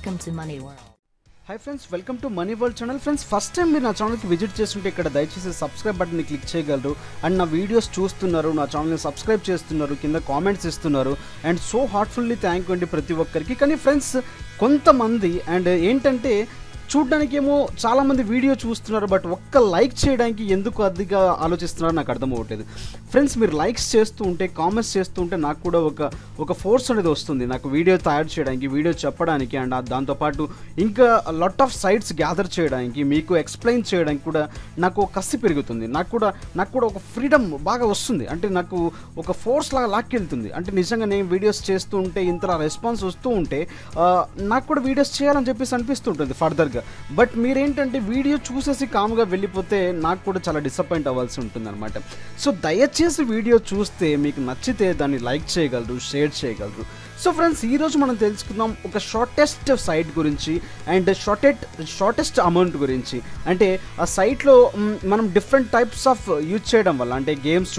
Welcome to Money World. Hi friends, welcome to Money World channel. Friends, first time మీరు నా ఛానల్కి visit చేస్తుంటే ఇక్కడ దయచేసి సబ్స్క్రైబ్ బటన్ని క్లిక్ చేయగలరు. అండ్ నా వీడియోస్ చూస్తున్నారు, నా ఛానల్ని సబ్స్క్రైబ్ చేస్తున్నారు, కింద కామెంట్స్ ఇస్తున్నారు. అండ్ సో హార్ట్ఫుల్లీ థ్యాంక్ అండి ప్రతి ఒక్కరికి. కానీ ఫ్రెండ్స్, కొంతమంది అండ్ ఏంటంటే చూడడానికి ఏమో చాలామంది వీడియో చూస్తున్నారు, బట్ ఒక్క లైక్ చేయడానికి ఎందుకు అదిగా ఆలోచిస్తున్నారో నాకు అర్థం అవ్వట్లేదు. ఫ్రెండ్స్, మీరు లైక్స్ చేస్తూ ఉంటే, కామెంట్స్ చేస్తూ ఉంటే నాకు కూడా ఒక ఫోర్స్ అనేది వస్తుంది నాకు వీడియో తయారు చేయడానికి, వీడియో చెప్పడానికి. అండ్ దాంతోపాటు ఇంకా లాట్ ఆఫ్ సైట్స్ గ్యాదర్ చేయడానికి, మీకు ఎక్స్ప్లెయిన్ చేయడానికి కూడా నాకు కసి పెరుగుతుంది. నాకు కూడా ఒక ఫ్రీడమ్ బాగా వస్తుంది. అంటే నాకు ఒక ఫోర్స్ లాగా లాక్కెళ్తుంది. అంటే నిజంగా నేను వీడియోస్ చేస్తూ ఉంటే, ఇంతలా రెస్పాన్స్ వస్తూ ఉంటే నాకు కూడా వీడియోస్ చేయాలని చెప్పేసి అనిపిస్తుంటుంది ఫర్దర్గా. బట్ మీరేంటంటే వీడియో చూసేసి కామ్గా వెళ్ళిపోతే నాకు కూడా చాలా డిసప్పాయింట్ అవ్వాల్సి ఉంటుంది అనమాట. సో దయచేసి వీడియో చూస్తే మీకు నచ్చితే దాన్ని లైక్ చేయగలరు, షేర్ చేయగలరు. సో ఫ్రెండ్స్, ఈరోజు మనం తెలుసుకుందాం ఒక షార్టెస్ట్ సైట్ గురించి అండ్ షార్టెస్ట్ అమౌంట్ గురించి. అంటే ఆ సైట్లో మనం డిఫరెంట్ టైప్స్ ఆఫ్ యూజ్ చేయడం వల్ల, అంటే గేమ్స్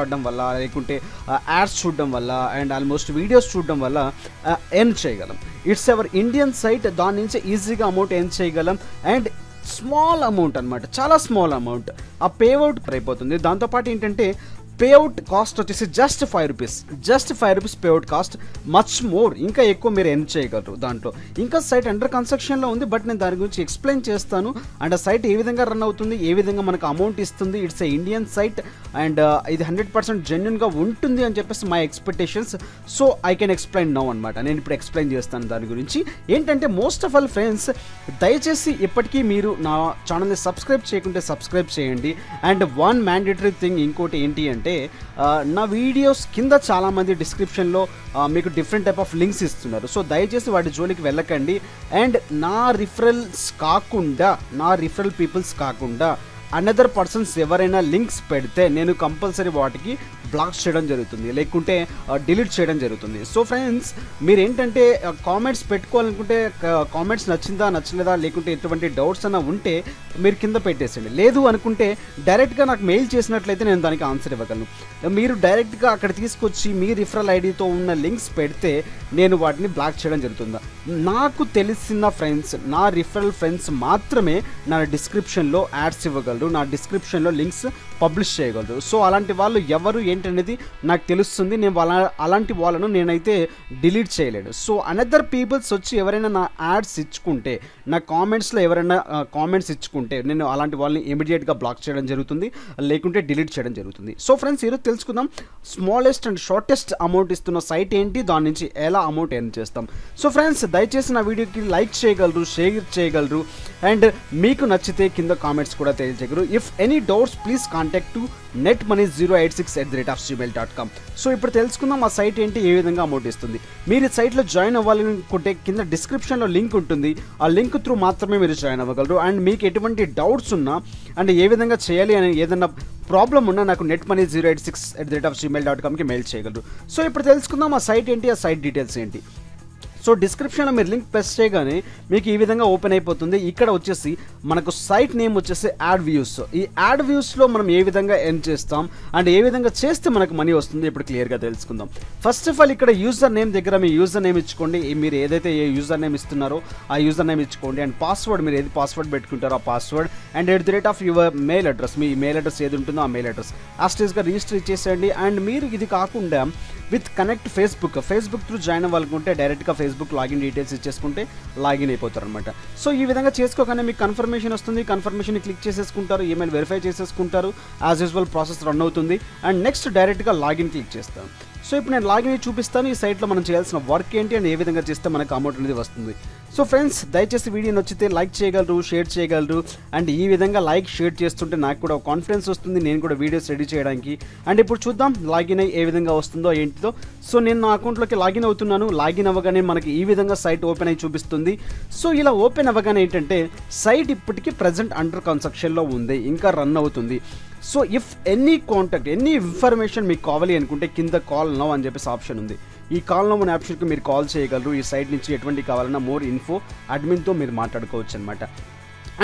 ఆడడం వల్ల, లేకుంటే యాడ్స్ చూడడం వల్ల, అండ్ ఆల్మోస్ట్ వీడియోస్ చూడడం వల్ల ఎర్న్ చేయగలం. It's our Indian site. దాని నుంచి ఈజీగా అమౌంట్ ఎర్న్ చేయగలం. అండ్ స్మాల్ అమౌంట్ అనమాట, చాలా స్మాల్ అమౌంట్ ఆ పేఅవుట్ అయిపోతుంది. దాంతోపాటు ఏంటంటే పేఅవుట్ కాస్ట్ వచ్చేసి just 5 rupees payout cost. Much more, ఇంకా ఎక్కువ మీరు ఎర్న్ చేయగలరు దాంట్లో. ఇంకా సైట్ అండర్ కన్స్ట్రక్షన్లో ఉంది, బట్ నేను దాని గురించి ఎక్స్ప్లెయిన్ చేస్తాను. అండ్ ఆ సైట్ ఏ విధంగా రన్ అవుతుంది, ఏ విధంగా మనకు అమౌంట్ ఇస్తుంది. It's a Indian site and ఇది 100% జెన్యున్గా ఉంటుంది అని చెప్పేసి my expectations. So I can explain now అనమాట. నేను ఇప్పుడు ఎక్స్ప్లెయిన్ చేస్తాను దాని గురించి. ఏంటంటే మోస్ట్ ఆఫ్ ఆల్ ఫ్రెండ్స్, దయచేసి ఇప్పటికీ మీరు నా ఛానల్ని సబ్స్క్రైబ్ చేయకుంటే సబ్స్క్రైబ్ చేయండి. అండ్ వన్ మ్యాండేటరీ థింగ్ ఇంకోటి ఏంటి అంటే, నా వీడియోస్ కింద చాలామంది డిస్క్రిప్షన్లో మీకు డిఫరెంట్ టైప్ ఆఫ్ లింక్స్ ఇస్తున్నారు. సో దయచేసి వాటి జోలికి వెళ్ళకండి. అండ్ నా రిఫరల్ పీపుల్స్ కాకుండా అనదర్ పర్సన్స్ ఎవరైనా లింక్స్ పెడితే నేను కంపల్సరీ వాటికి బ్లాక్ చేయడం జరుగుతుంది, లేకుంటే డిలీట్ చేయడం జరుగుతుంది. సో ఫ్రెండ్స్, మీరు ఏంటంటే కామెంట్స్ పెట్టుకోవాలనుకుంటే కామెంట్స్ నచ్చలేదా, లేకుంటే ఎటువంటి డౌట్స్ అన్నా ఉంటే మీరు కింద పెట్టేసండి. లేదు అనుకుంటే డైరెక్ట్గా నాకు మెయిల్ చేసినట్లయితే నేను దానికి ఆన్సర్ ఇవ్వగలను. మీరు డైరెక్ట్గా అక్కడ తీసుకొచ్చి మీ రిఫరల్ ఐడితో ఉన్న లింక్స్ పెడితే నేను వాటిని బ్లాక్ చేయడం జరుగుతుంది. నాకు తెలిసిన ఫ్రెండ్స్, నా రిఫరల్ ఫ్రెండ్స్ మాత్రమే నా డిస్క్రిప్షన్లో యాడ్స్ ఇవ్వగలరు, నా డిస్క్రిప్షన్లో లింక్స్ పబ్లిష్ చేయగలరు. సో అలాంటి వాళ్ళు ఎవరు ఏంటనేది నాకు తెలుస్తుంది. నేను అలాంటి వాళ్ళను నేనైతే డిలీట్ చేయలేను. సో అనదర్ పీపుల్స్ వచ్చి ఎవరైనా నా యాడ్స్ ఇచ్చుకుంటే, నా కామెంట్స్లో ఎవరైనా కామెంట్స్ ఇచ్చుకుంటే నేను అలాంటి వాళ్ళని ఇమీడియట్గా బ్లాక్ చేయడం జరుగుతుంది, లేకుంటే డిలీట్ చేయడం జరుగుతుంది. సో ఫ్రెండ్స్, ఈరోజు తెలుసుకుందాం స్మాలెస్ట్ అండ్ షార్టెస్ట్ అమౌంట్ ఇస్తున్న సైట్ ఏంటి, దాని నుంచి ఎలా అమౌంట్ ఎర్న్ చేస్తాం. సో ఫ్రెండ్స్, దయచేసి నా వీడియోకి లైక్ చేయగలరు, షేర్ చేయగలరు. అండ్ మీకు నచ్చితే కింద కామెంట్స్ కూడా తెలియజేయగలరు. If any doubts please contact to netmoney086@gmail.com. So ఇప్పుడు తెలుసుకుందాం ఆ సైట్ ఏంటి, ఏ విధంగా అమౌంట్ ఇస్తుంది. మీరు ఈ సైట్లో జాయిన్ అవ్వాలనుకుంటే కింద డిస్క్రిప్షన్లో లింక్ ఉంటుంది. ఆ లింక్ త్రూ మాత్రమే మీరు జాయిన్ అవ్వగలరు. అండ్ మీకు ఎటువంటి డౌట్స్ ఉన్నా, అండ్ ఏ విధంగా చేయాలి అని ఏదైనా ప్రాబ్లం ఉన్నా నాకు netmoney086@gmail.comకి మెయిల్ చేయగలరు. సో ఇప్పుడు తెలుసుకుందాం ఆ సైట్ ఏంటి, ఆ సైట్ డీటెయిల్స్ ఏంటి. సో డిస్క్రిప్షన్లో మీరు లింక్ ప్రెస్ చేయగానే మీకు ఈ విధంగా ఓపెన్ అయిపోతుంది. ఇక్కడ వచ్చేసి మనకు సైట్ నేమ్ వచ్చేసి యాడ్ వ్యూస్. ఈ యాడ్ వ్యూస్లో మనం ఏ విధంగా ఎర్న్ చేస్తాం అండ్ ఏ విధంగా చేస్తే మనకు మనీ వస్తుంది ఇప్పుడు క్లియర్గా తెలుసుకుందాం. ఫస్ట్ ఆఫ్ ఆల్, ఇక్కడ యూజర్ నేమ్ దగ్గర మీ యూజర్ నేమ్ ఇచ్చుకోండి. మీరు ఏదైతే ఏ యూజర్ నేమ్ ఇస్తున్నారో ఆ యూజర్ నేమ్ ఇచ్చుకోండి. అండ్ పాస్వర్డ్, మీరు ఏది పాస్వర్డ్ పెట్టుకుంటారో ఆ password. And @your mail address, మీ మెయిల్ అడ్రస్ ఏది ఉంటుందో ఆ మెయిల్ అడ్రస్ యాస్టీస్గా రిజిస్టర్ ఇచ్చేసేయండి. అండ్ మీరు ఇది కాకుండా with connect Facebook through join అవ్వాలనుకుంటే డైరెక్ట్గా ఫేస్బుక్ లాగిన్ డీటెయిల్స్ ఇచ్చేసుకుంటే లాగిన్ అయిపోతారు అనమాట. సో ఈ విధంగా చేసుకోగానే మీకు కన్ఫర్మేషన్ వస్తుంది. కన్ఫర్మేషన్ క్లిక్ చేసేసుకుంటారు, ఈమెయిల్ వెరిఫై చేసేసుకుంటారు. యాజ్ యూజువల్ ప్రాసెస్ రన్ అవుతుంది. అండ్ నెక్స్ట్ డైరెక్ట్గా లాగిన్ క్లిక్ చేస్తాను. సో ఇప్పుడు నేను లాగిన్ అయ్యి చూపిస్తాను ఈ సైట్లో మనం చేయాల్సిన వర్క్ ఏంటి అండ్ ఏ విధంగా చేస్తే మనకు అమౌంట్ అనేది వస్తుంది. సో ఫ్రెండ్స్, దయచేసి వీడియో నచ్చితే లైక్ చేయగలరు, షేర్ చేయగలరు. అండ్ ఈ విధంగా లైక్, షేర్ చేస్తుంటే నాకు కూడా కాన్ఫిడెన్స్ వస్తుంది, నేను కూడా వీడియోస్ రెడీ చేయడానికి. అండ్ ఇప్పుడు చూద్దాం లాగిన్ అయ్యి ఏ విధంగా వస్తుందో ఏంటిదో. సో నేను నా అకౌంట్లోకి లాగిన్ అవుతున్నాను. లాగిన్ అవ్వగానే మనకి ఈ విధంగా సైట్ ఓపెన్ అయ్యి చూపిస్తుంది. సో ఇలా ఓపెన్ అవ్వగానే ఏంటంటే సైట్ ఇప్పటికీ ప్రజెంట్ అండర్ కన్స్ట్రక్షన్లో ఉంది, ఇంకా రన్ అవుతుంది. So if any contact, any information మీకు కావాలి అనుకుంటే కింద కాల్ నౌ అని చెప్పేసి ఆప్షన్ ఉంది. ఈ కాల్ నౌ అనే ఆప్షన్కి మీరు కాల్ చేయగలరు. ఈ సైట్ నుంచి ఎటువంటి కావాలన్నా మోర్ ఇన్ఫో అడ్మిన్తో మీరు మాట్లాడుకోవచ్చు అనమాట.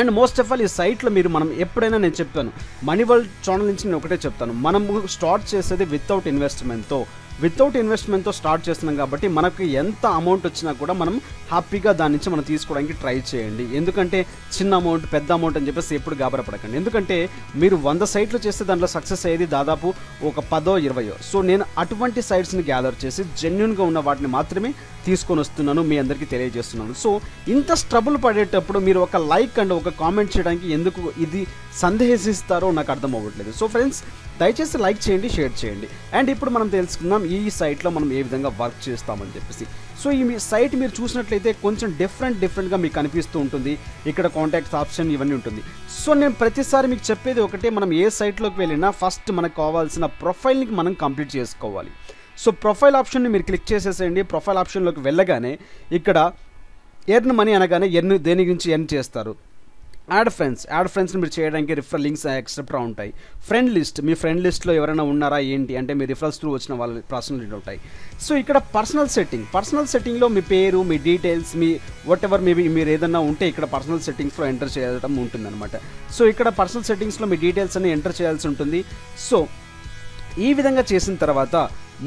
అండ్ మోస్ట్ ఆఫ్ ఆల్ ఈ సైట్లో మనం ఎప్పుడైనా నేను చెప్పాను, మనీ వరల్డ్ ఛానల్ నుంచి నేను ఒకటే చెప్తాను, మనము స్టార్ట్ చేసేది వితౌట్ ఇన్వెస్ట్మెంట్తో. వితౌట్ ఇన్వెస్ట్మెంట్తో స్టార్ట్ చేస్తున్నాం కాబట్టి మనకు ఎంత అమౌంట్ వచ్చినా కూడా మనం హ్యాపీగా దాని నుంచి మనం తీసుకోవడానికి ట్రై చేయండి. ఎందుకంటే చిన్న అమౌంట్ పెద్ద అమౌంట్ అని చెప్పేసి ఎప్పుడు గాబరపడకండి. ఎందుకంటే మీరు 100 సైట్లు చేస్తే దాంట్లో సక్సెస్ అయ్యేది దాదాపు ఒక 10-20. సో నేను అటువంటి సైట్స్ని గ్యాదర్ చేసి జెన్యున్గా ఉన్న వాటిని మాత్రమే తీసుకొని వస్తున్నాను, మీ అందరికీ తెలియజేస్తున్నాను. సో ఇంత స్ట్రబుల్ పడేటప్పుడు మీరు ఒక లైక్ అండ్ ఒక కామెంట్ చేయడానికి ఎందుకు ఇది సందేహిస్తారో నాకు అర్థం అవ్వట్లేదు. సో ఫ్రెండ్స్, దయచేసి లైక్ చేయండి, షేర్ చేయండి. అండ్ ఇప్పుడు మనం తెలుసుకుందాం ఈ సైట్లో మనం ఏ విధంగా వర్క్ చేస్తామని చెప్పేసి. సో ఈ సైట్ మీరు చూసినట్లయితే కొంచెం డిఫరెంట్గా మీకు కనిపిస్తూ ఉంటుంది. ఇక్కడ కాంటాక్ట్స్ ఆప్షన్ ఇవన్నీ ఉంటుంది. సో నేను ప్రతిసారి మీకు చెప్పేది ఒకటే, మనం ఏ సైట్లోకి వెళ్ళినా ఫస్ట్ మనకు కావాల్సిన ప్రొఫైల్ని మనం కంప్లీట్ చేసుకోవాలి. సో ప్రొఫైల్ ఆప్షన్ని మీరు క్లిక్ చేసేసేయండి. ప్రొఫైల్ ఆప్షన్లోకి వెళ్ళగానే ఇక్కడ ఎర్న్ మనీ అనగానే దేని గురించి ఎర్న్ చేస్తారు. యాడ్ ఫ్రెండ్స్ని మీరు చేయడానికి రిఫరల్ లింక్స్ ఎక్సెట్రా ఉంటాయి. ఫ్రెండ్ లిస్ట్, మీ ఫ్రెండ్ లిస్ట్లో ఎవరైనా ఉన్నారా ఏంటి అంటే మీ రిఫరల్స్ త్రూ వచ్చిన వాళ్ళ పర్సనల్ ఉంటాయి. సో ఇక్కడ పర్సనల్ సెట్టింగ్లో మీ పేరు, మీ డీటెయిల్స్, మీ వాట్ ఎవర్ మేబీ మీరు ఏదన్నా ఉంటే ఇక్కడ పర్సనల్ సెట్టింగ్స్లో ఎంటర్ చేయడం ఉంటుందన్నమాట. సో ఇక్కడ పర్సనల్ సెట్టింగ్స్లో మీ డీటెయిల్స్ అన్ని ఎంటర్ చేయాల్సి ఉంటుంది. సో ఈ విధంగా చేసిన తర్వాత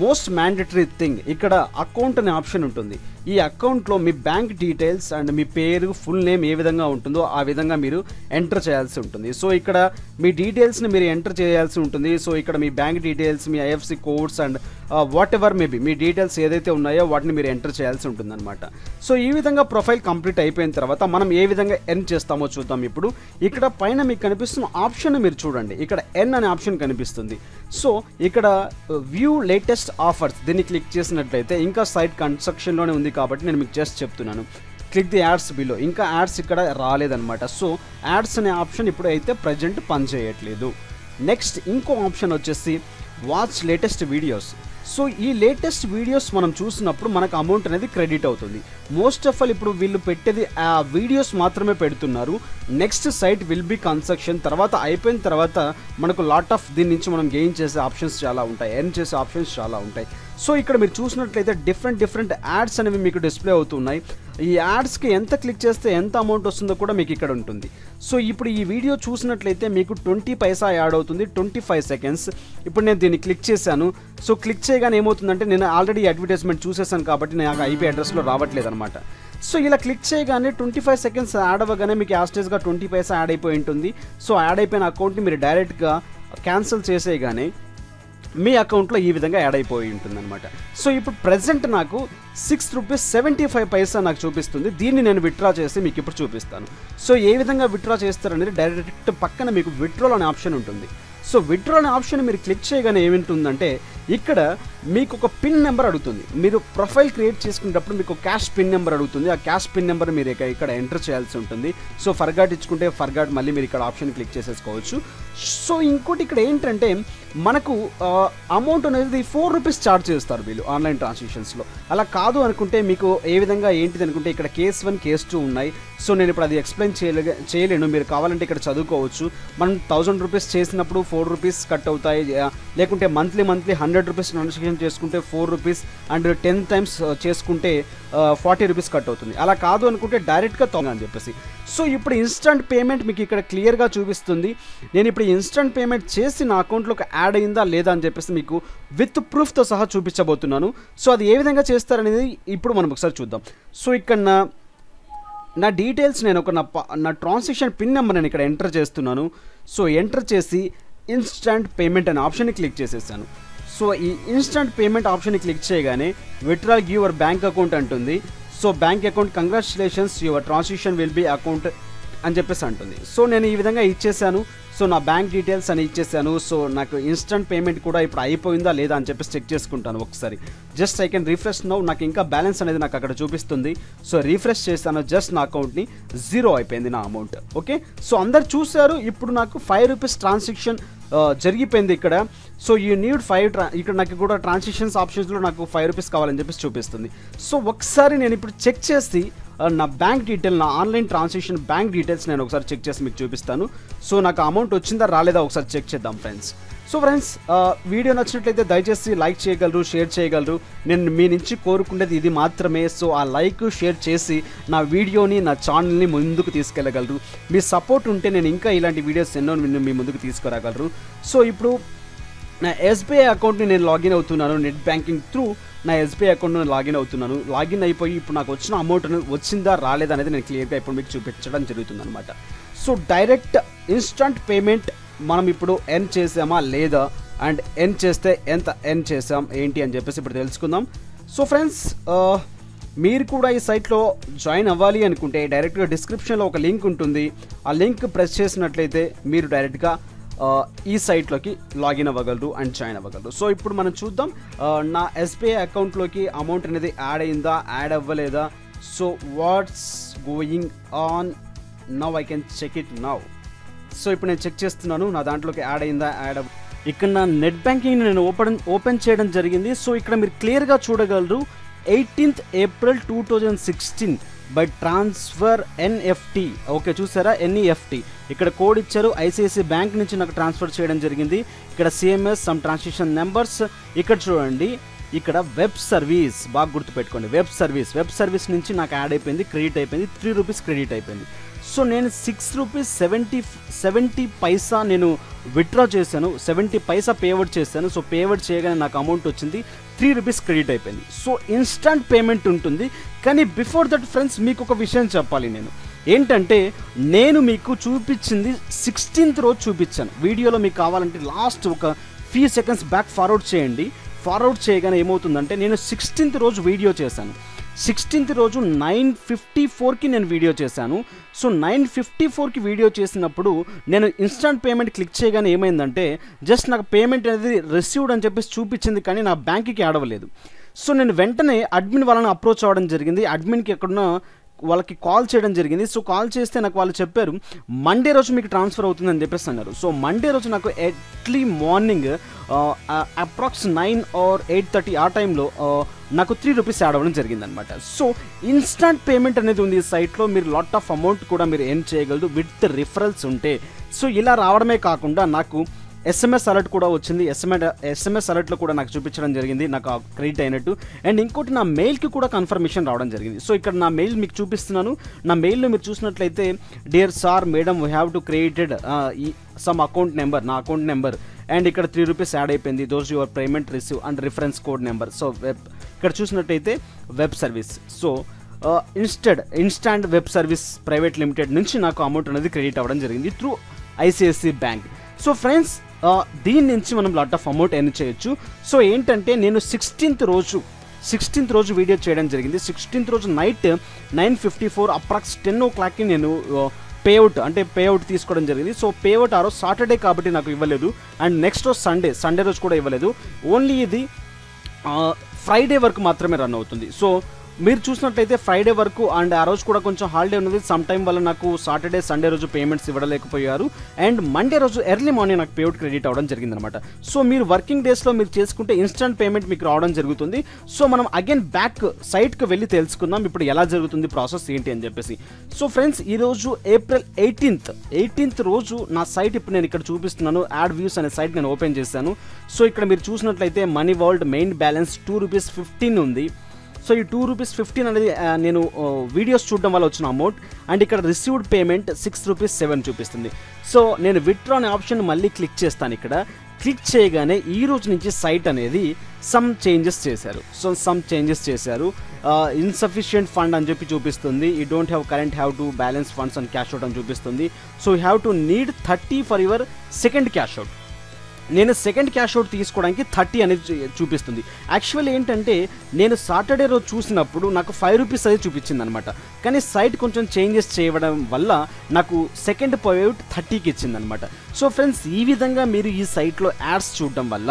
మోస్ట్ మ్యాండేటరీ థింగ్, ఇక్కడ అకౌంట్ అనే ఆప్షన్ ఉంటుంది. ఈ అకౌంట్లో మీ బ్యాంక్ డీటెయిల్స్ అండ్ మీ పేరు, ఫుల్ నేమ్ ఏ విధంగా ఉంటుందో ఆ విధంగా మీరు ఎంటర్ చేయాల్సి ఉంటుంది. సో ఇక్కడ మీ డీటెయిల్స్ని మీరు ఎంటర్ చేయాల్సి ఉంటుంది. సో ఇక్కడ మీ బ్యాంక్ డీటెయిల్స్, మీ IFSC codes and whatever maybe మీ డీటెయిల్స్ ఏదైతే ఉన్నాయో వాటిని మీరు ఎంటర్ చేయాల్సి ఉంటుంది అనమాట. సో ఈ విధంగా ప్రొఫైల్ కంప్లీట్ అయిపోయిన తర్వాత మనం ఏ విధంగా ఎర్న్ చేస్తామో చూద్దాం. ఇప్పుడు ఇక్కడ పైన మీకు కనిపిస్తున్న ఆప్షన్ మీరు చూడండి, ఇక్కడ ఎర్న్ అనే ఆప్షన్ కనిపిస్తుంది. సో ఇక్కడ వ్యూ లేటెస్ట్ ఆఫర్స్, దీన్ని క్లిక్ చేసినట్లయితే, ఇంకా సైట్ కన్స్ట్రక్షన్లోనే ఉంది కాబట్టి నేను మీకు జస్ట్ చెప్తున్నాను, క్లిక్ ది యాడ్స్ బిలో. ఇంకా యాడ్స్ ఇక్కడ రాలేదన్నమాట. సో యాడ్స్ అనే ఆప్షన్ ఇప్పుడు అయితే ప్రజెంట్ పనిచేయట్లేదు. నెక్స్ట్ ఇంకో ఆప్షన్ వచ్చేసి వాచ్ లేటెస్ట్ వీడియోస్. సో ఈ లేటెస్ట్ వీడియోస్ మనం చూసినప్పుడు మనకు అమౌంట్ అనేది క్రెడిట్ అవుతుంది. మోస్ట్ ఆఫ్ ఆల్ ఇప్పుడు వీళ్ళు పెట్టేది ఆ వీడియోస్ మాత్రమే పెడుతున్నారు. Next site will be construction తర్వాత అయిపోయిన తర్వాత మనకు లాట్ ఆఫ్ దీని నుంచి మనం గెయిన్ చేసే ఆప్షన్స్ చాలా ఉంటాయి, ఎర్న్ చేసే ఆప్షన్స్ చాలా ఉంటాయి. సో ఇక్కడ మీరు చూసినట్లయితే డిఫరెంట్ యాడ్స్ అనేవి మీకు డిస్ప్లే అవుతున్నాయి. ఈ యాడ్స్కి ఎంత క్లిక్ చేస్తే ఎంత అమౌంట్ వస్తుందో కూడా మీకు ఇక్కడ ఉంటుంది. సో ఇప్పుడు ఈ వీడియో చూసినట్లయితే మీకు 20 పైసా యాడ్ అవుతుంది, 25 సెకండ్స్. ఇప్పుడు నేను దీన్ని క్లిక్ చేశాను. సో క్లిక్ చేయగానే ఏమవుతుందంటే, నేను ఆల్రెడీ అడ్వర్టైజ్మెంట్ చూసేసాను కాబట్టి నాకు ఐపీ అడ్రస్లో రావట్లేదు అనమాట. సో ఇలా క్లిక్ చేయగానే 25 సెకండ్స్ యాడ్ అవ్వగానే మీకు యాస్టేజ్గా 20 పైసా యాడ్ అయిపోయి ఉంటుంది. సో యాడ్ అయిపోయిన అకౌంట్ని మీరు డైరెక్ట్గా క్యాన్సిల్ చేసేయగానే మీ అకౌంట్లో ఈ విధంగా యాడ్ అయిపోయి ఉంటుందన్నమాట. సో ఇప్పుడు ప్రజెంట్ నాకు ₹6.75 నాకు చూపిస్తుంది. దీన్ని నేను విత్డ్రా చేసి మీకు ఇప్పుడు చూపిస్తాను. సో ఏ విధంగా విత్డ్రా చేస్తారనేది డైరెక్ట్ పక్కన మీకు విత్డ్రాల్ అనే ఆప్షన్ ఉంటుంది. సో విత్డ్రాల్ అనే ఆప్షన్ మీరు క్లిక్ చేయగానే ఏమింటుందంటే, ఇక్కడ మీకు ఒక పిన్ నెంబర్ అడుగుతుంది. మీరు ప్రొఫైల్ క్రియేట్ చేసుకునేటప్పుడు మీకు క్యాష్ పిన్ నెంబర్ అడుగుతుంది. ఆ క్యాష్ పిన్ నెంబర్ మీరు ఇక్కడ ఎంటర్ చేయాల్సి ఉంటుంది. సో ఫర్గాట్ ఇచ్చుకుంటే ఫర్గాట్, మళ్ళీ మీరు ఇక్కడ ఆప్షన్ క్లిక్ చేసేసుకోవచ్చు. సో ఇంకోటి ఇక్కడ ఏంటంటే, మనకు అమౌంట్ అనేది ₹4 ఛార్జ్ చేస్తారు వీళ్ళు ఆన్లైన్ ట్రాన్సాక్షన్స్లో. అలా కాదు అనుకుంటే మీకు ఏ విధంగా ఏంటిది అనుకుంటే, ఇక్కడ కేస్ 1 కేస్ 2 ఉన్నాయి. సో నేను ఇప్పుడు అది ఎక్స్ప్లెయిన్ చేయలేను, మీరు కావాలంటే ఇక్కడ చదువుకోవచ్చు. మనం ₹1000 చేసినప్పుడు ₹4 కట్ అవుతాయి. లేకుంటే మంత్లీ ₹100 ట్రాన్సాక్షన్ చేసుకుంటే ₹4 అండ్ 10 టైమ్స్ చేసుకుంటే ₹40 కట్ అవుతుంది. అలా కాదు అనుకుంటే డైరెక్ట్గా అని చెప్పేసి. సో ఇప్పుడు ఇన్స్టంట్ పేమెంట్ మీకు ఇక్కడ క్లియర్గా చూపిస్తుంది. నేను ఇప్పుడు ఇన్స్టంట్ పేమెంట్ చేసి నా అకౌంట్లోకి యాడ్ అయిందా లేదా అని చెప్పేసి మీకు విత్ ప్రూఫ్తో సహా చూపించబోతున్నాను. సో అది ఏ విధంగా చేస్తారనేది ఇప్పుడు మనం ఒకసారి చూద్దాం. సో ఇక్కడ నా డీటెయిల్స్ నేను నా ట్రాన్సాక్షన్ పిన్ నెంబర్ నేను ఇక్కడ ఎంటర్ చేస్తున్నాను. సో ఎంటర్ చేసి ఇన్స్టంట్ పేమెంట్ అనే ఆప్షన్ని క్లిక్ చేసేసాను. సో ఈ ఇన్స్టంట్ పేమెంట్ ఆప్షన్ని క్లిక్ చేయగానే విత్డ్రా యువర్ బ్యాంక్ అకౌంట్ అంటుంది. So bank account congratulations your transaction will be account అని చెప్పేసి అంటుంది. సో నేను ఈ విధంగా ఇచ్చేసాను. సో నా బ్యాంక్ డీటెయిల్స్ అని ఇచ్చేసాను. సో నాకు ఇన్స్టంట్ పేమెంట్ కూడా ఇప్పుడు అయిపోయిందా లేదా అని చెప్పేసి చెక్ చేసుకుంటాను ఒకసారి. Just I can refresh now. నాకు ఇంకా బ్యాలెన్స్ అనేది నాకు అక్కడ చూపిస్తుంది. సో రిఫ్రెష్ చేస్తాను. జస్ట్ నా అకౌంట్ని 0 అయిపోయింది నా అమౌంట్. ఓకే, సో అందరు చూసారు. ఇప్పుడు నాకు ₹5 ట్రాన్సాక్షన్ జరిగిపోయింది ఇక్కడ. సో యూ నీడ్ 5 ఇక్కడ నాకు కూడా ట్రాన్సాక్షన్స్ ఆప్షన్స్లో నాకు ₹5 కావాలని చెప్పేసి చూపిస్తుంది. సో ఒకసారి నేను ఇప్పుడు చెక్ చేసి నా బ్యాంక్ డీటెయిల్, నా ఆన్లైన్ ట్రాన్సాక్షన్ బ్యాంక్ డీటెయిల్స్ నేను ఒకసారి చెక్ చేసి మీకు చూపిస్తాను. సో నాకు అమౌంట్ వచ్చిందా రాలేదా ఒకసారి చెక్ చేద్దాం ఫ్రెండ్స్. సో ఫ్రెండ్స్, వీడియో నచ్చినట్లయితే దయచేసి లైక్ చేయగలరు, షేర్ చేయగలరు. నేను మీ నుంచి కోరుకునేది ఇది మాత్రమే. సో ఆ లైక్ షేర్ చేసి నా వీడియోని, నా ఛానల్ని ముందుకు తీసుకెళ్ళగలరు. మీ సపోర్ట్ ఉంటే నేను ఇంకా ఇలాంటి వీడియోస్ ఎన్నో మీ ముందుకు తీసుకురాగలరు. సో ఇప్పుడు నా ఎస్బీఐ అకౌంట్ని నేను లాగిన్ అవుతున్నాను, నెట్ బ్యాంకింగ్ త్రూ నా ఎస్బీఐ అకౌంట్ని లాగిన్ అవుతున్నాను. లాగిన్ అయిపోయి ఇప్పుడు నాకు వచ్చిన అమౌంట్ వచ్చిందా రాలేదా అనేది నేను క్లియర్గా ఇప్పుడు మీకు చూపించడం జరుగుతుంది అనమాట. సో డైరెక్ట్ ఇన్స్టంట్ పేమెంట్ మనం ఇప్పుడు ఎర్న్ చేసామా లేదా, అండ్ ఎర్న్ చేస్తే ఎంత ఎర్న్ చేసాం ఏంటి అని చెప్పేసి ఇప్పుడు తెలుసుకుందాం. సో ఫ్రెండ్స్, మీరు కూడా ఈ సైట్లో జాయిన్ అవ్వాలి అనుకుంటే డైరెక్ట్గా డిస్క్రిప్షన్లో ఒక లింక్ ఉంటుంది. ఆ లింక్ ప్రెస్ చేసినట్లయితే మీరు డైరెక్ట్గా ఈ సైట్లోకి లాగిన్ అవ్వగలరు అండ్ జాయిన్ అవ్వగలరు. సో ఇప్పుడు మనం చూద్దాం నా ఎస్బీఐ అకౌంట్లోకి అమౌంట్ అనేది యాడ్ అయిందా, యాడ్ అవ్వలేదా. So what's going on now, I can check it now. So ఇప్పుడు నేను చెక్ చేస్తున్నాను నా దాంట్లోకి యాడ్ అయిందా, యాడ్ ఇక్కడ నా నెట్ బ్యాంకింగ్ నేను ఓపెన్ చేయడం జరిగింది. సో ఇక్కడ మీరు క్లియర్గా చూడగలరు 18th April 2016 by transfer NFT. Okay, చూసారా, ఎన్ఈఎఫ్టీ ఇక్కడ కోడ్ ఇచ్చారు. ఐసిఐసిఐ బ్యాంక్ నుంచి నాకు ట్రాన్స్ఫర్ చేయడం జరిగింది. ఇక్కడ సిఎంఎస్ సమ్ ట్రాన్సాక్షన్ నెంబర్స్ ఇక్కడ చూడండి. ఇక్కడ వెబ్ సర్వీస్ బాగా గుర్తుపెట్టుకోండి, వెబ్ సర్వీస్ నుంచి నాకు యాడ్ అయిపోయింది, క్రెడిట్ అయిపోయింది, 3 రూపీస్ క్రెడిట్ అయిపోయింది. సో నేను 6 రూపీస్ 70 పైసా నేను విత్డ్రా చేశాను, 70 పైసా పేఅవుట్ చేశాను. సో పేఅవుట్ చేయగానే నాకు అమౌంట్ వచ్చింది, 3 రూపీస్ క్రెడిట్ అయిపోయింది. సో ఇన్స్టంట్ పేమెంట్ ఉంటుంది. కానీ బిఫోర్ దట్ ఫ్రెండ్స్ మీకు ఒక విషయం చెప్పాలి. నేను ఏంటంటే నేను మీకు చూపించింది 16th రోజు చూపించాను వీడియోలో. మీకు కావాలంటే లాస్ట్ ఒక ఫ్యూ సెకండ్స్ బ్యాక్ ఫార్వర్డ్ చేయండి. ఫార్వర్డ్ చేయగానే ఏమవుతుందంటే నేను 16th రోజు వీడియో చేశాను. 16th రోజు 9:54కి నేను వీడియో చేశాను. సో 9:54కి వీడియో చేసినప్పుడు నేను ఇన్స్టంట్ పేమెంట్ క్లిక్ చేయగానే ఏమైందంటే జస్ట్ నాకు పేమెంట్ అనేది రిసీవ్డ్ అని చెప్పేసి చూపించింది, కానీ నా బ్యాంక్కి యాడ్ అవ్వలేదు. సో నేను వెంటనే అడ్మిన్ వాళ్ళని అప్రోచ్ అవ్వడం జరిగింది. అడ్మిన్కి ఎక్కడున్న వాళ్ళకి కాల్ చేయడం జరిగింది. సో కాల్ చేస్తే నాకు వాళ్ళు చెప్పారు మండే రోజు మీకు ట్రాన్స్ఫర్ అవుతుందని చెప్పేసి అన్నారు. సో మండే రోజు నాకు ఎర్లీ మార్నింగ్ అప్రాక్స్ 9 or 8:30 ఆ టైంలో నాకు 3 రూపీస్ యాడ్ అవ్వడం జరిగిందనమాట. సో ఇన్స్టంట్ పేమెంట్ అనేది ఉంది ఈ సైట్లో. మీరు లాట్ ఆఫ్ అమౌంట్ కూడా మీరు ఎర్న్ చేయగలరు విత్ రిఫరల్స్ ఉంటే. సో ఇలా రావడమే కాకుండా నాకు SMS అలర్ట్ కూడా వచ్చింది. SMS అలర్ట్లో కూడా నాకు చూపించడం జరిగింది నాకు క్రెడిట్ అయినట్టు. అండ్ ఇంకోటి నా మెయిల్కి కూడా కన్ఫర్మేషన్ రావడం జరిగింది. సో ఇక్కడ నా మెయిల్ మీకు చూపిస్తున్నాను. నా మెయిల్లో మీరు చూసినట్లయితే dear sir madam we have to created some account number, నా అకౌంట్ నెంబర్, అండ్ ఇక్కడ 3 రూపీస్ యాడ్ అయిపోయింది, those your payment receive and reference code number. So ఇక్కడ చూసినట్టయితే web service. So instant web service private limited నుంచి నాకు amount అనేది credit అవ్వడం జరిగింది through ICICI bank. So friends, దీని నుంచి మనం లాట్ ఆఫ్ అమౌంట్ ఎర్న్ చేయొచ్చు. సో ఏంటంటే నేను 16th రోజు వీడియో చేయడం జరిగింది. 16th రోజు నైట్ 9:54 అప్రాక్స్ 10 o'clockకి నేను పేఅవుట్ తీసుకోవడం జరిగింది. సో పేఅవుట్ ఆ రోజు సాటర్డే కాబట్టి నాకు ఇవ్వలేదు. అండ్ నెక్స్ట్ రోజు సండే రోజు కూడా ఇవ్వలేదు. ఓన్లీ ఇది ఫ్రైడే వరకు మాత్రమే రన్ అవుతుంది. సో మీరు చూసినట్లయితే ఫ్రైడే వరకు, అండ్ ఆ రోజు కూడా కొంచెం హాలిడే ఉన్నది. సమ్ టైం వల్ల నాకు సాటర్డే సండే రోజు పేమెంట్స్ ఇవ్వలేకపోయారు. అండ్ మండే రోజు ఎర్లీ మార్నింగ్ నాకు పేఅవుట్ క్రెడిట్ అవ్వడం జరిగిందనమాట. సో మీరు వర్కింగ్ డేస్లో మీరు చేసుకుంటే ఇన్స్టంట్ పేమెంట్ మీకు రావడం జరుగుతుంది. సో మనం అగైన్ బ్యాక్ సైట్కి వెళ్ళి తెలుసుకుందాం ఇప్పుడు ఎలా జరుగుతుంది ప్రాసెస్ ఏంటి అని చెప్పేసి. సో ఫ్రెండ్స్, ఈరోజు April 18th రోజు నా సైట్ ఇప్పుడు నేను ఇక్కడ చూపిస్తున్నాను. యాడ్ వ్యూస్ అనే సైట్ నేను ఓపెన్ చేశాను. సో ఇక్కడ మీరు చూసినట్లయితే money world main balance 2 rupees 15 ఉంది. సో ఈ 2 రూపీస్ 15 అనేది నేను వీడియోస్ చూడడం వల్ల వచ్చిన అమౌంట్. అండ్ ఇక్కడ రిసీవ్డ్ పేమెంట్ 6 రూపీస్ 7 చూపిస్తుంది. సో నేను విత్డ్రా అనే ఆప్షన్ మళ్ళీ క్లిక్ చేస్తాను. ఇక్కడ క్లిక్ చేయగానే ఈ రోజు నుంచి సైట్ అనేది సమ్ చేంజెస్ చేశారు. ఇన్సఫిషియంట్ ఫండ్ అని చెప్పి చూపిస్తుంది. You don't have to balance funds and cash out అని చూపిస్తుంది. So you have to need 30 for your second cash out. నేను సెకండ్ క్యాష్ అవుట్ తీసుకోవడానికి 30 అనేది చూపిస్తుంది. యాక్చువల్లీ ఏంటంటే నేను సాటర్డే రోజు చూసినప్పుడు నాకు 5 రూపీస్ అనేది చూపించింది అనమాట. కానీ సైట్ కొంచెం చేంజెస్ చేయడం వల్ల నాకు సెకండ్ పేఅవుట్ 30కి ఇచ్చిందనమాట. సో ఫ్రెండ్స్, ఈ విధంగా మీరు ఈ సైట్లో యాడ్స్ చూడడం వల్ల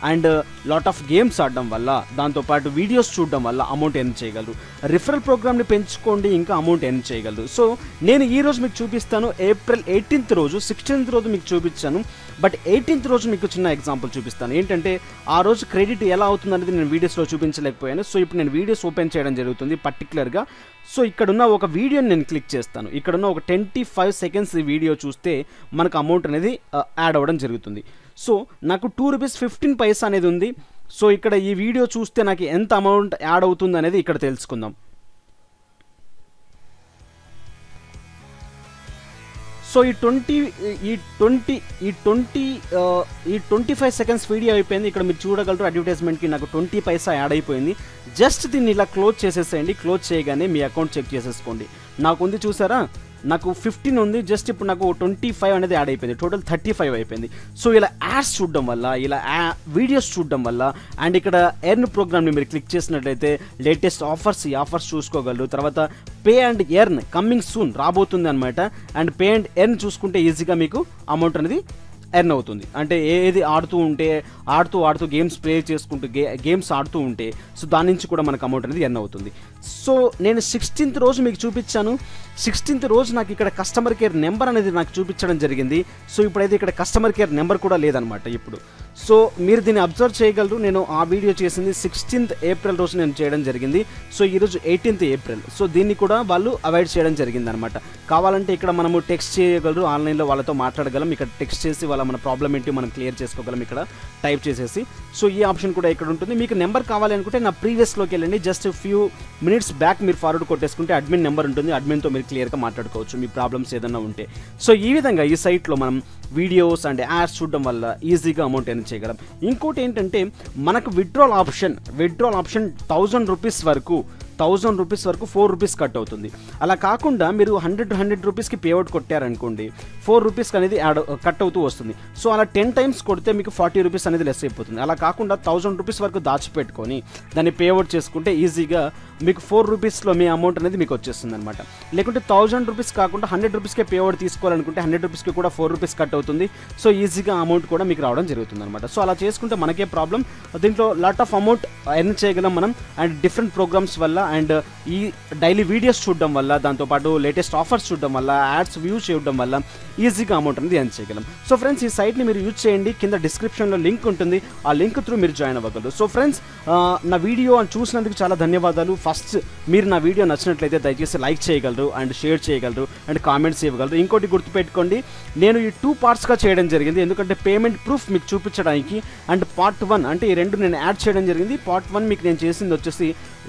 అండ్ లాట్ ఆఫ్ గేమ్స్ ఆడడం వల్ల, దాంతోపాటు వీడియోస్ చూడడం వల్ల అమౌంట్ ఎర్న్ చేయగలరు. రిఫరల్ ప్రోగ్రామ్ని పెంచుకోండి, ఇంకా అమౌంట్ ఎర్న్ చేయగలరు. సో నేను ఈరోజు మీకు చూపిస్తాను. April 18th రోజు, 16th రోజు మీకు చూపించాను, బట్ 18th రోజు మీకు చిన్న ఎగ్జాంపుల్ చూపిస్తాను. ఏంటంటే ఆ రోజు క్రెడిట్ ఎలా అవుతుంది అనేది నేను వీడియోస్లో చూపించలేకపోయాను. సో ఇప్పుడు నేను వీడియోస్ ఓపెన్ చేయడం జరుగుతుంది పర్టికులర్గా. సో ఇక్కడున్న ఒక వీడియోని నేను క్లిక్ చేస్తాను. ఇక్కడున్న ఒక 25 seconds ఈ వీడియో చూస్తే మనకు అమౌంట్ అనేది యాడ్ అవ్వడం జరుగుతుంది. సో నాకు 2 రూపీస్ 15 పైసా అనేది ఉంది. సో ఇక్కడ ఈ వీడియో చూస్తే నాకు ఎంత అమౌంట్ యాడ్ అవుతుంది అనేది ఇక్కడ తెలుసుకుందాం. సో ఈ 25 సెకండ్స్ వీడియో అయిపోయింది. ఇక్కడ మీరు చూడగలరు అడ్వర్టైజ్మెంట్కి నాకు 20 పైసా యాడ్ అయిపోయింది. జస్ట్ దీన్ని ఇలా క్లోజ్ చేసేసేయండి. క్లోజ్ చేయగానే మీ అకౌంట్ చెక్ చేసేసుకోండి. నాకు ఉంది చూసారా, నాకు 15 ఉంది, జస్ట్ ఇప్పుడు నాకు 25 అనేది యాడ్ అయిపోయింది, టోటల్ 35 అయిపోయింది. సో ఇలా యాడ్స్ చూడడం వల్ల, ఇలా వీడియోస్ చూడడం వల్ల, అండ్ ఇక్కడ ఎర్న్ ప్రోగ్రామ్ని మీరు క్లిక్ చేసినట్లయితే లేటెస్ట్ ఆఫర్స్, ఈ ఆఫర్స్ చూసుకోగలరు. తర్వాత pay and earn coming soon రాబోతుంది అనమాట. అండ్ పే అండ్ ఎర్న్ చూసుకుంటే ఈజీగా మీకు అమౌంట్ అనేది ఎర్న్ అవుతుంది. అంటే ఏది ఆడుతూ గేమ్స్ ప్లే చేసుకుంటూ గేమ్స్ ఆడుతూ ఉంటే సో దాని నుంచి కూడా మనకు అమౌంట్ అనేది ఎర్న్ అవుతుంది. సో నేను 16th రోజు మీకు చూపించాను. 16th రోజు నాకు ఇక్కడ కస్టమర్ కేర్ నెంబర్ అనేది నాకు చూపించడం జరిగింది. సో ఇప్పుడైతే ఇక్కడ కస్టమర్ కేర్ నెంబర్ కూడా లేదనమాట ఇప్పుడు. సో మీరు దీన్ని అబ్జర్వ్ చేయగలరు. నేను ఆ వీడియో చేసింది 16th ఏప్రిల్ రోజు నేను చేయడం జరిగింది. సో ఈరోజు 18th ఏప్రిల్. సో దీన్ని కూడా వాళ్ళు అవాయిడ్ చేయడం జరిగింది అనమాట. కావాలంటే ఇక్కడ మనము టెక్స్ట్ చేయగలరు, ఆన్లైన్లో వాళ్ళతో మాట్లాడగలం. ఇక్కడ టెక్స్ట్ చేసి మన ప్రాబ్లం ఏంటి మనం క్లియర్ చేసుకోగలం ఇక్కడ టైప్ చేసేసి. సో ఈ ఆప్షన్ కూడా ఇక్కడ ఉంటుంది. మీకు నెంబర్ కావాలి అనుకుంటే నా ప్రీవియస్లోకి వెళ్ళండి. జస్ట్ ఫ్యూ మినిట్స్ బ్యాక్ మీరు ఫార్వర్డ్ కొట్టేసుకుంటే అడ్మిన్ నెంబర్ ఉంటుంది. అడ్మిన్తో మీరు క్లియర్గా మాట్లాడుకోవచ్చు మీ ప్రాబ్లమ్స్ ఏదైనా ఉంటే. సో ఈ విధంగా ఈ సైట్లో మనం వీడియోస్ అండ్ యాడ్స్ చూడడం వల్ల ఈజీగా అమౌంట్ ఎర్న్ చేయగలం. ఇంకోటి ఏంటంటే మనకు విత్డ్రాల్ ఆప్షన్ 1000 రూపీస్ వరకు 4 రూపీస్ కట్ అవుతుంది. అలా కాకుండా మీరు 100 రూపీస్కి పేఅవుట్ కొట్టారనుకోండి, 4 రూపీస్కి అనేది కట్ అవుతూ వస్తుంది. సో అలా 10 టైమ్స్ కొడితే మీకు 40 రూపీస్ అనేది లెస్ అయిపోతుంది. అలా కాకుండా 1000 రూపీస్ వరకు దాచిపెట్టుకొని దాన్ని పేఅవుట్ చేసుకుంటే ఈజీగా మీకు 4 రూపీస్లో మీ అమౌంట్ అనేది మీకు వచ్చేస్తుంది అనమాట. లేకుంటే 1000 రూపీస్ కాకుండా 100 రూపీస్కే పేఅవుట్ తీసుకోవాలనుకుంటే 100 రూపీస్కి కూడా 4 రూపీస్ కట్ అవుతుంది. సో ఈజీగా అమౌంట్ కూడా మీకు రావడం జరుగుతుంది అనమాట. సో అలా చేసుకుంటే మనకే ప్రాబ్లం. దీంట్లో లాట్ ఆఫ్ అమౌంట్ ఎర్న్ చేయగలం మనం. అండ్ డిఫరెంట్ ప్రోగ్రామ్స్ వల్ల అండ్ ఈ డైలీ వీడియోస్ చూడడం వల్ల, దాంతోపాటు లేటెస్ట్ ఆఫర్స్ చూడడం వల్ల, యాడ్స్ వ్యూ చేయడం వల్ల ఈజీగా అమౌంట్ అనేది ఎర్న్ చేయగలం. సో ఫ్రెండ్స్ ఈ సైట్ని మీరు యూజ్ చేయండి. కింద డిస్క్రిప్షన్లో లింక్ ఉంటుంది. ఆ లింక్ త్రూ మీరు జాయిన్ అవ్వగలరు. సో ఫ్రెండ్స్ నా వీడియో చూసినందుకు చాలా ధన్యవాదాలు. ఫస్ట్ మీరు నా వీడియో నచ్చినట్లయితే దయచేసి లైక్ చేయగలరు అండ్ షేర్ చేయగలరు అండ్ కామెంట్స్ ఇవ్వగలరు. ఇంకోటి గుర్తుపెట్టుకోండి, నేను ఈ 2 పార్ట్స్గా చేయడం జరిగింది. ఎందుకంటే పేమెంట్ ప్రూఫ్ మీకు చూపించడానికి. అండ్ పార్ట్ 1 అంటే ఈ 2 నేను యాడ్ చేయడం జరిగింది. పార్ట్ 1 మీకు నేను చేసింది వచ్చేసి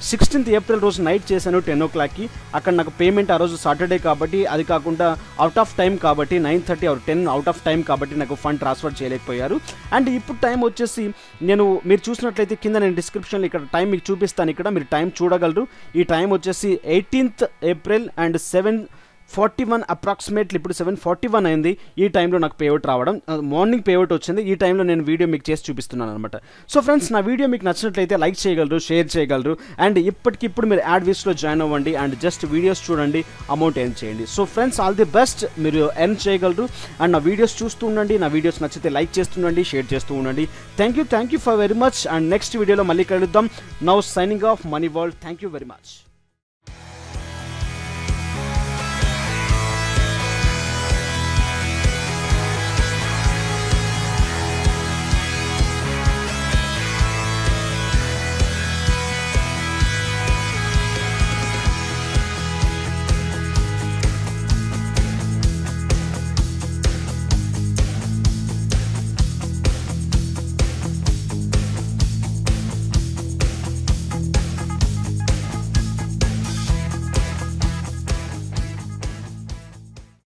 16th ఏప్రిల్ రోజు నైట్ చేశాను 10 o'clockకి. అక్కడ నాకు పేమెంట్ ఆ రోజు సాటర్డే కాబట్టి, అది కాకుండా అవుట్ ఆఫ్ టైం కాబట్టి 9:30 or 10 అవుట్ ఆఫ్ టైం కాబట్టి నాకు ఫండ్ ట్రాన్స్ఫర్ చేయలేకపోయారు. అండ్ ఇప్పుడు టైం వచ్చేసి మీరు చూసినట్లయితే కింద నేను డిస్క్రిప్షన్లో ఇక్కడ టైం మీకు చూపిస్తాను. ఇక్కడ మీరు టైం చూడగలరు. ఈ టైం వచ్చేసి 18th ఏప్రిల్ అండ్ 7:41 అప్రాక్సిమేట్లీ ఇప్పుడు 7:41 అయింది. ఈ టైంలో నాకు పేఅవుట్ రావడం, మార్నింగ్ పేఅవుట్ వచ్చింది. ఈ టైంలో నేను వీడియో మీకు చేసి చూపిస్తున్నాను అనమాట. సో ఫ్రెండ్స్ నా వీడియో మీకు నచ్చినట్లయితే లైక్ చేయగలరు, షేర్ చేయగలరు. అండ్ ఇప్పటికిప్పుడు మీరు యాడ్ వీస్లో జాయిన్ అవ్వండి అండ్ జస్ట్ వీడియోస్ చూడండి, అమౌంట్ ఎర్న్ చేయండి. So friends all the best. మీరు ఎర్న్ చేయగలరు. అండ్ నా వీడియోస్ చూస్తూ ఉండండి. నా వీడియోస్ నచ్చితే లైక్ చేస్తుండండి, షేర్ చేస్తూ ఉండండి. Thank you for very much. And next వీడియోలో మళ్ళీ కలుద్దాం. Now signing off money world. Thank you very much.